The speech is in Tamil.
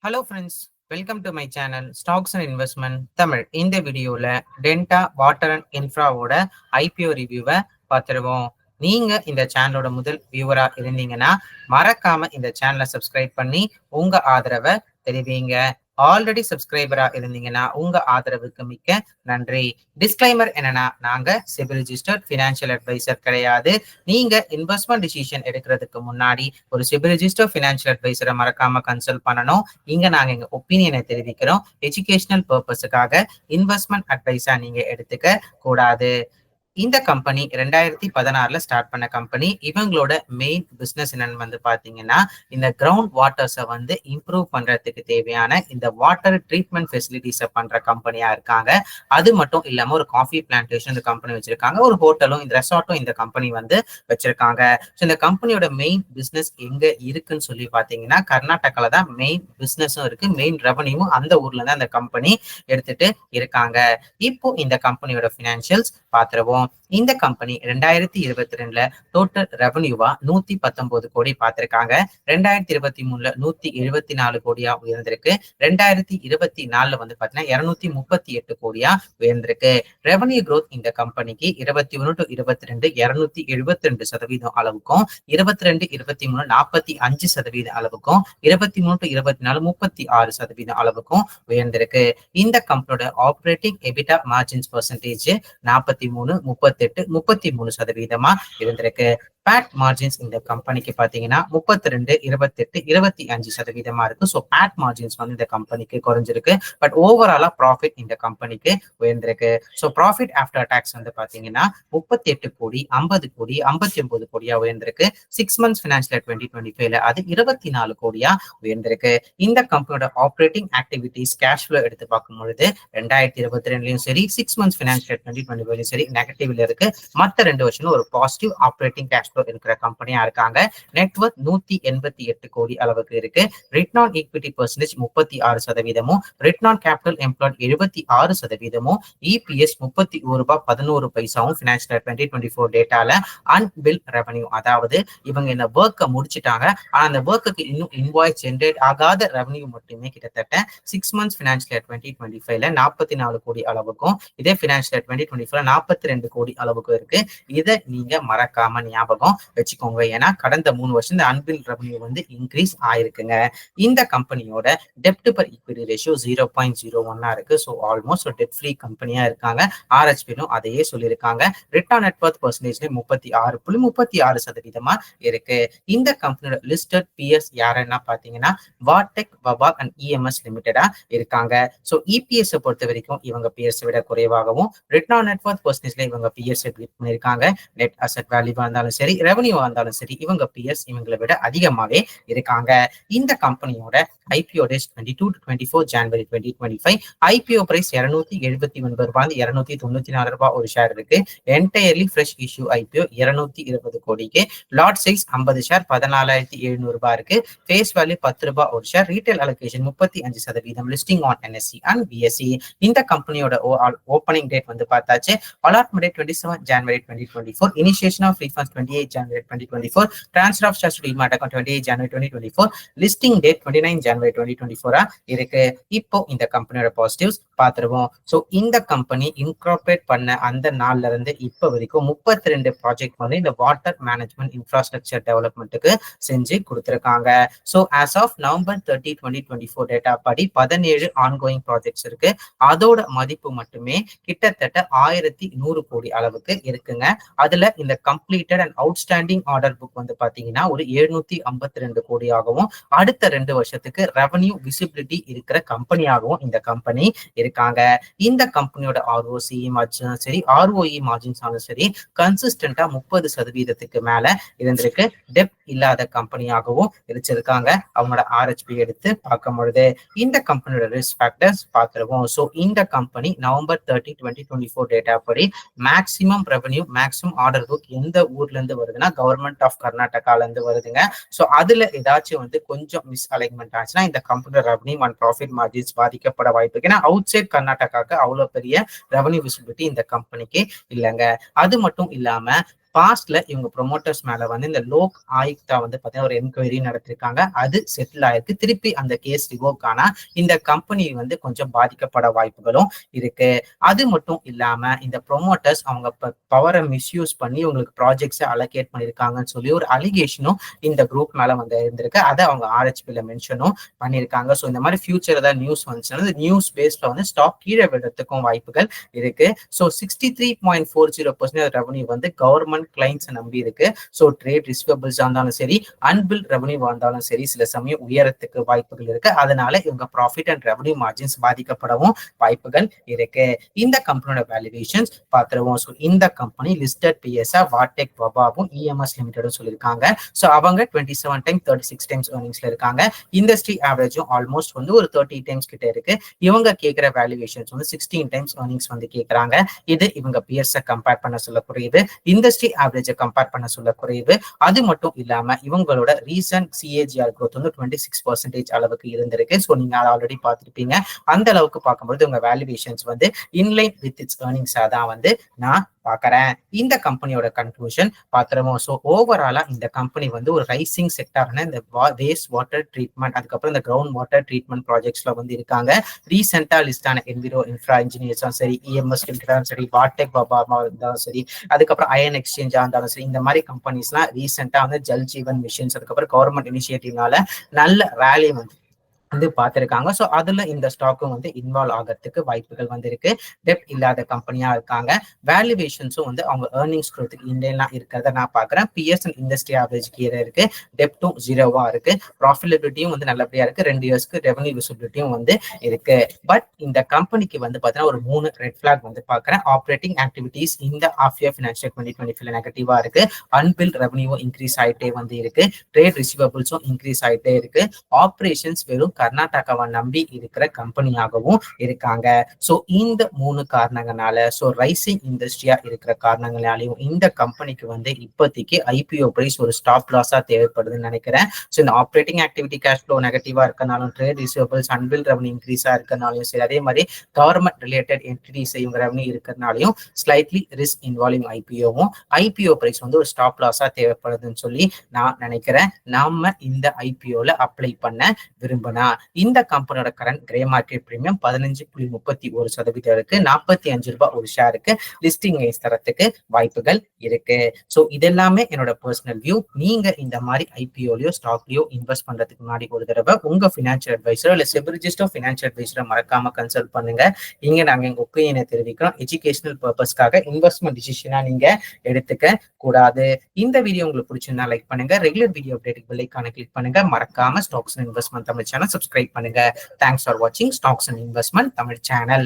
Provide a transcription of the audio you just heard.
Hello friends, welcome to my channel stocks and investment Tamil. இந்த வீடியோவில் டென்டா வாட்டர் அண்ட் இன்ஃப்ராவோட ஐபிஓ ரிவ்யூவை பார்த்துருவோம். நீங்க இந்த சேனலோட முதல் வியூவரா இருந்தீங்கன்னா மறக்காம இந்த சேனலை சப்ஸ்கிரைப் பண்ணி உங்க ஆதரவை தெரிவிங்க. ஆல்ரெடி சப்ஸ்கிரைபரா இருந்தீங்கன்னா உங்க ஆதரவுக்கு மிக்க நன்றி. டிஸ்கிளைமர் என்னன்னா, நாங்க சிபில் ரிஜிஸ்டர்ட் ஃபினான்ஷியல் அட்வைசர் கிடையாது. நீங்க இன்வெஸ்ட்மெண்ட் டிசிஷன் எடுக்கிறதுக்கு முன்னாடி ஒரு சிபில் ரிஜிஸ்டர் ஃபினான்ஷியல் அட்வைசரை மறக்காம கன்சல்ட் பண்ணணும். இங்க நாங்க எங்க ஒப்பீனியனை தெரிவிக்கிறோம். எஜுகேஷனல் பர்பஸுக்காக இன்வெஸ்ட்மெண்ட் அட்வைஸா நீங்க எடுத்துக்க கூடாது. இந்த கம்பெனி 2016 ஸ்டார்ட் பண்ண கம்பெனி. இவங்களோட மெயின் பிசினஸ் என்னன்னு பாத்தீங்கன்னா, இந்த கிரவுண்ட் வாட்டர்ஸை இம்ப்ரூவ் பண்றதுக்கு தேவையான இந்த வாட்டர் ட்ரீட்மெண்ட் ஃபெசிலிட்டிஸை பண்ற கம்பெனியா இருக்காங்க. அது மட்டும் இல்லாம ஒரு காஃபி பிளான்டேஷன் இந்த கம்பெனி வச்சிருக்காங்க. ஒரு ஹோட்டலும் இந்த ரெசார்ட்டும் இந்த கம்பெனி வச்சிருக்காங்க. ஸோ இந்த கம்பெனியோட மெயின் பிசினஸ் எங்க இருக்குன்னு சொல்லி பாத்தீங்கன்னா, கர்நாடகால தான் மெயின் பிசினஸும் இருக்கு. மெயின் ரெவன்யூவும் அந்த ஊர்ல தான் இந்த கம்பெனி எடுத்துட்டு இருக்காங்க. இப்போ இந்த கம்பெனியோட பினான்சியல்ஸ் பாத்துருவோம். இந்த கம்பெனி 2022 டோட்டல் ரெவன்யூவா 119 கோடி பார்த்திருக்காங்க. 2023 174 கோடியா உயர்ந்திருக்கு. 2024 பாத்தீங்கன்னா 238 கோடியா உயர்ந்திருக்கு. ரெவன்யூ growth இந்த கம்பெனிக்கு 21 to 22 272% அளவுக்கும், 22 23 45% அளவுக்கும், 23 to 24 36% அளவுக்கும் உயர்ந்திருக்கு. இந்த கம்பெனியோட ஆப்ரேட்டிங் எபிட்டா மார்ஜின்ஸ் பெர்சன்டேஜ் 43 38 33% இருந்திருக்கு. பேட் மார்ஜின்ஸ் இந்த கம்பெனிக்கு பாத்தீங்கன்னா 32 28 25% இருக்கு. ஸோ பேட் மார்ஜின்ஸ் இந்த கம்பெனிக்கு குறைஞ்சிருக்கு. பட் ஓவராலா ப்ராஃபிட் இந்த கம்பெனிக்கு உயர்ந்திருக்கு. ஸோ ப்ராஃபிட் ஆஃப்டர் டாக்ஸ் பாத்தீங்கன்னா 38 கோடி 50 கோடி 59 கோடியா உயர்ந்திருக்கு. 6 months ஃபினான்ஷியல் 2025 அது 24 கோடியா உயர்ந்திருக்கு. இந்த கம்பெனியோட ஆப்ரேட்டிங் ஆக்டிவிட்டிஸ் கேஷ் ஃப்ளோ எடுத்து பார்க்கும் பொழுது 2022 சரி, 6 months ஃபினான்ஷியல் 2025 சரி நெகட்டிவ்ல இருக்கு. மற்ற 2 வருஷம் ஒரு பாசிட்டிவ் ஆப்ரேட்டிங் கேஷ் ஃப்ளோ இருக்கிற கம்பெனியா இருக்காங்க. நெட்வொர்க் 188 கோடி அளவுக்கு இருக்கு. Return on equity percentage 36%, return on capital employed 76%, EPS 31 ரூபாய் 11 பைசாவும் ஃபினான்ஷியல் 2024 டேட்டால அன்பில் ரெவன்யூ, அதாவது இவங்க இந்த ஒர்க்கை முடிச்சிட்டாங்க, ஆனா அந்த ஒர்க்குக்கு இன்னும் இன்வாய்ஸ் ஜென்ரேட் ஆகாத ரெவன்யூ மட்டுமே கிட்டத்தட்ட 6 months ஃபினான்ஷியல் 2025 44 கோடி அளவுக்கும், இதே ஃபினான்ஷியல் 2024 42 கோடி அளவுக்கு இருக்கு. இதை நீங்க மறக்காம ஞாபகம் வச்சுக்கோங்க. ஏன்னா கடந்த 3 வருஷம் இந்த அன்பில் ரெவன்யூ இன்க்ரீஸ் ஆயிருக்குங்க. இந்த கம்பெனியோட டெப்ட் பர் ஈக்விட்டி ரேஷியோ 0.01 இருக்கு. ஸோ ஆல்மோஸ்ட் ஒரு டெட் ஃப்ரீ கம்பெனியா இருக்காங்க. ஆர்ஹெச்பிலும் அதையே சொல்லியிருக்காங்க. ரிட்டர்ன் நெட் வொர்த் பெர்சன்டேஜ் 36.36% இருக்கு. இந்த கம்பெனியோட லிஸ்டட் பிஎஸ் யாருன்னா பாத்தீங்கன்னா வாட்டெக், வபாக் அண்ட் இஎம்எஸ் லிமிடெடா இருக்காங்க. ஸோ இபிஎஸ் பொறுத்த வரைக்கும் இவங்க பிஎஸ் விட குறைவாகவும், ரிட்டர்ன் நெட் வொர்த் பெர்சன்டேஜ்ல இவங்க பிஎஸ் பண்ணிருக்காங்க. நெட் அசெட் வேல்யூவா இருந்தாலும் சரி, ரெவன்யூவா இருந்தாலும் சரி, இவங்க பிஎஸ் இவங்களை விட அதிகமாவே இருக்காங்க. இந்த கம்பெனியோட IPO date 22 to 24 January 2025. IPO price 279 ரூபாய் 294 ரூபாய் ஒரு ஷேர் இருக்கு. என்டையர்லி ஃப்ரெஷ் இஷ்யூ ஐபிஓ 220 கோடிக்கு. லாட் சைஸ் 50 ஷேர் 14,700 ரூபாய் இருக்கு. ஃபேஸ் வேல்யூ 10 ரூபாய் ஒரு share. Retail allocation 35%. Listing on NSE and BSE. இந்த கம்பெனியோட ஓப்பனிங் டேட் பார்த்தாச்சு. Allotment date 27 January 2024. Initiation of refunds 28 January 2024. Transfer of stats demat account 28 January 2024. Listing date 29 January 2024 இருக்கு. இப்போ இந்த கம்பெனியோட பாசிட்டிவ்ஸ் பார்த்துருவோம். ஸோ இந்த கம்பெனி இன்கார்பரேட் பண்ண அந்த நாள்ல இருந்து இப்போ வரைக்கும் 32 ப்ராஜெக்ட் இந்த வாட்டர் மேனேஜ்மெண்ட் இன்ஃப்ராஸ்ட்ரக்சர் டெவலப்மெண்ட்டுக்கு செஞ்சு கொடுத்துருக்காங்க. So as of November 30, 2024 data படி 17 ஆன்கோயிங் ப்ராஜெக்ட்ஸ் இருக்கு. அதோட மதிப்பு மட்டுமே கிட்டத்தட்ட 1100 கோடி அளவுக்கு இருக்குங்க. அதுல இந்த completed and outstanding order book பாத்தீங்கன்னா ஒரு 752 கோடியாகவும், அடுத்த 2 வருஷத்துக்கு ரெவன்யூ விசிபிலிட்டி இருக்கிற கம்பெனியாகவும் இந்த கம்பெனி இருக்காங்க. இந்த கம்பெனியோட ஆர்ஓசி மார்ஜின் சரி, ஆர்ஓஇ மார்ஜின்ஸாலும் சரி கன்சிஸ்டன்டா 30% மேல இருந்திருக்கு. டெப்ட் இல்லாத கம்பெனியாகவும் இருந்திருக்காங்க. அவங்களோட ஆர்ஹெச்பி எடுத்து பார்க்கும் பொழுது இந்த கம்பெனியோட ரிஸ்க் ஃபேக்டர்ஸ் பார்த்துருவோம். ஸோ இந்த கம்பெனி November 30, 2024 டேட்டா படி maximum revenue, maximum order book எந்த ஊர்ல இருந்து வருதுன்னா கவர்மெண்ட் ஆஃப் கர்நாடகால இருந்து வருதுங்க. ஸோ அதுல ஏதாச்சும் கொஞ்சம் மிஸ் அலைன்மெண்ட் ஆச்சுன்னா இந்த company revenue and profit margins பாதிக்கப்பட வாய்ப்பு இருக்கு. ஏன்னா அவுட் சைட் கர்நாடகாக்கு அவ்வளவு பெரிய ரெவன்யூ விசிபிலிட்டி இந்த கம்பெனிக்கு இல்லைங்க. அது மட்டும் இல்லாம பாஸ்ட்ல இவங்க ப்ரொமோட்டர்ஸ் மேல வந்து இந்த லோக் ஆயுக்தா வந்து பாத்தீங்கன்னா ஒரு என்கொயரி நடத்திருக்காங்க. அது செட்டில் ஆயிருக்கு. திருப்பி அந்த கேஸ் ரிவோக் ஆனா இந்த கம்பெனி வந்து கொஞ்சம் பாதிக்கப்பட வாய்ப்புகளும் இருக்கு. அது மட்டும் இல்லாம இந்த ப்ரொமோட்டர்ஸ் அவங்க பவரை மிஸ்யூஸ் பண்ணி உங்களுக்கு ப்ராஜெக்ட்ஸ் அலோகேட் பண்ணிருக்காங்கன்னு சொல்லி ஒரு அலிகேஷனும் இந்த குரூப் மேல வந்து இருந்திருக்கு. அதை அவங்க ஆர்ஹெச்பில மென்ஷனும் பண்ணிருக்காங்க. ஸோ இந்த மாதிரி ஃபியூச்சர் ஏதாவது நியூஸ் வந்துச்சுன்னா நியூஸ் பேஸ்ல வந்து ஸ்டாக் கீழே விடுறதுக்கும் வாய்ப்புகள் இருக்கு. ஸோ 63.40% ரெவன்யூ வந்து கவர்மெண்ட் கிளைண்ட்ஸ் நம்பி இருக்கு. ஸோ ட்ரேட் ரிசீவபிள்ஸ் இருந்தாலும் சரி, அன்பில் ரெவன்யூ வந்தாலும் சரி, சில சமயம் உயரத்துக்கு வாய்ப்புகள் இருக்கு. அதனால இவங்க ப்ராஃபிட் அண்ட் ரெவன்யூ மார்ஜின்ஸ் பாதிக்கப்படவும் வாய்ப்புகள் இருக்கு. இந்த கம்பெனியோட வேல்யூவேஷன்ஸ் பார்த்துருவோம். ஸோ இந்த கம்பெனி லிஸ்டட் பிஎஸ்ஆ வாட்டெக் வபாவும் இஎம்எஸ் லிமிடெடும் சொல்லியிருக்காங்க. ஸோ அவங்க 27 டைம் 36 டைம்ஸ் ஏர்னிங்ஸ்ல இருக்காங்க. இண்டஸ்ட்ரி ஆவரேஜும் ஆல்மோஸ்ட் வந்து ஒரு 30 டைம்ஸ் கிட்ட இருக்கு. இவங்க கேட்கிற வேல்யூவேஷன்ஸ் வந்து 16 டைம்ஸ் ஏர்னிங்ஸ் வந்து கேட்கறாங்க. இது இவங்க பியர்ஸை கம்பேர் பண்ண சொல்ல குறையுது, இண்டஸ்ட்ரி ஆவரேஜை கம்பேர் பண்ண சொல்ல குறையுது. அது மட்டும் இல்லாம இவங்களோட ரீசன்ட் சிஏஜிஆர் growth வந்து 26% அளவுக்கு இருந்திருக்கு. ஸோ நீங்க அதை ஆல்ரெடி பார்த்துருப்பீங்க. அந்த அளவுக்கு பார்க்கும்போது உங்க வேல்யூவேஷன்ஸ் வந்து இன்லைன் வித் இட்ஸ் ஏர்னிங்ஸா தான் வந்து நான் பாக்குறேன். இந்த கம்பெனியோட கன்க்ளூஷன் பாத்துருவோம். ஸோ ஓவராலா இந்த கம்பெனி வந்து ஒரு ரைசிங் செக்டார்னா இந்த வேஸ்ட் வாட்டர் ட்ரீட்மெண்ட், அதுக்கப்புறம் இந்த கிரவுண்ட் வாட்டர் ட்ரீட்மெண்ட் ப்ராஜெக்ட்ஸ்ல வந்து இருக்காங்க. ரீசெண்டா லிஸ்டான என்விரோ இன்ஃப்ரா இன்ஜினியர்ஸும் சரி, இஎம்எஸ் இருந்தாலும் சரி, வாட்டெக் பாபா இருந்தாலும் சரி, அதுக்கப்புறம் அயன் எக்ஸ்சேஞ்சா இருந்தாலும் சரி, இந்த மாதிரி கம்பெனிஸ்லாம் ரீசெண்டா வந்து ஜல் ஜீவன் மிஷன்ஸ், அதுக்கப்புறம் கவர்மெண்ட் இனிஷியேட்டிவ்னால நல்ல வேல்யூ வந்து பார்த்திருக்காங்க. ஸோ அதுல இந்த ஸ்டாக்கும் வந்து இன்வால்வ் ஆகிறதுக்கு வாய்ப்புகள் வந்து இருக்கு. டெப்ட் இல்லாத கம்பெனியா இருக்காங்க. வேல்யூவேஷன்ஸும் வந்து அவங்க ஏர்னிங்ஸ் growthக்கு இன்டெல்லாம் இருக்கிறத நான் பாக்குறேன். பிஎஸ் அண்ட் இண்டஸ்ட்ரி ஆவரேஜ் கீழே இருக்கு. டெப்டும் 0வா இருக்கு. ப்ராஃபிட்டபிலிட்டியும் வந்து நல்லபடியா இருக்கு. 2 இயர்ஸ்க்கு ரெவன்யூ விசிபிலிட்டியும் வந்து இருக்கு. பட் இந்த கம்பெனிக்கு வந்து பாத்தீங்கன்னா ஒரு 3 ரெட் பிளாக் வந்து பாக்குறேன். ஆப்ரேட்டிங் ஆக்டிவிட்டிஸ் இந்த ஆஃப் இயர் ஃபினான்ஷியல் 2025 நெகட்டிவா இருக்கு. அன்பில் ரெவன்யூவும் இன்க்ரீஸ் ஆயிட்டே வந்து இருக்கு. ட்ரேட் ரிசீவபிள்ஸும் இன்க்ரீஸ் ஆயிட்டே இருக்கு. ஆப்ரேஷன்ஸ் வெறும் கர்நாடகாவை நம்பி இருக்கிற கம்பெனியாகவும் இருக்காங்க. ஸோ இந்த 3 காரணங்களால, ஸோ ரைசிங் இண்டஸ்ட்ரியா இருக்கிற காரணங்களாலையும் இந்த கம்பெனிக்கு வந்து இப்போதைக்கு ஐபிஓ பிரைஸ் ஒரு ஸ்டாப் லாஸா தேவைப்படுதுன்னு நினைக்கிறேன். ஸோ இந்த ஆப்ரேட்டிங் ஆக்டிவிட்டி கேஷ் ஃப்ளோ நெகட்டிவா இருக்கனாலும், ட்ரேட் ரிசீவபிள்ஸ் அன்பில் ரெவன்யூ இன்க்ரீஸா இருக்கனாலையும் சரி, அதே மாதிரி கவர்மெண்ட் ரிலேட்டட் என்டிட்டிஸ் இவங்க ரெவன்யூ இருக்கிறனாலையும் slightly risk involving IPO price வந்து ஒரு ஸ்டாப் லாஸா தேவைப்படுதுன்னு சொல்லி நான் நினைக்கிறேன். நாம இந்த ஐபிஓல அப்ளை பண்ண விரும்பினா இந்த கம்பெனியோட கரண்ட் கிரே மார்க்கெட் பிரீமியம் 15.31% இருக்கு. 45 ரூபாய் ஒரு ஷேருக்கு லிஸ்டிங் தரத்துக்கு வாய்ப்புகள் இருக்கு. ஸோ இதெல்லாமே என்னோட பர்சனல் வியூ. நீங்க இந்த மாதிரி ஐபிஓலயோ ஸ்டாக்லயோ இன்வெஸ்ட் பண்றதுக்கு முன்னாடி ஒரு தடவை உங்க ஃபினான்ஷியல் அட்வைசரோ இல்ல செபிரிஜிஸ்டோ ஃபினான்ஷியல் அட்வைசரை மறக்காம கன்சல்ட் பண்ணுங்க. இங்க நாங்க எங்க ஒப்பீனியனை தெரிவிக்கிறோம். எஜுகேஷனல் பர்பஸ்க்காக இன்வெஸ்ட்மெண்ட் டிசிஷனா நீங்க எடுத்துக்க கூடாது. இந்த வீடியோ உங்களுக்கு பிடிச்சிருந்தா லைக் பண்ணுங்க. ரெகுலர் வீடியோ அப்டேட் பெல் ஐகானை கிளிக் பண்ணுங்க. மறக்காம stocks and investment Tamil channel subscribe பண்ணுங்க. தேங்க்ஸ் ஃபார் வாட்சிங் stocks and investment Tamil channel.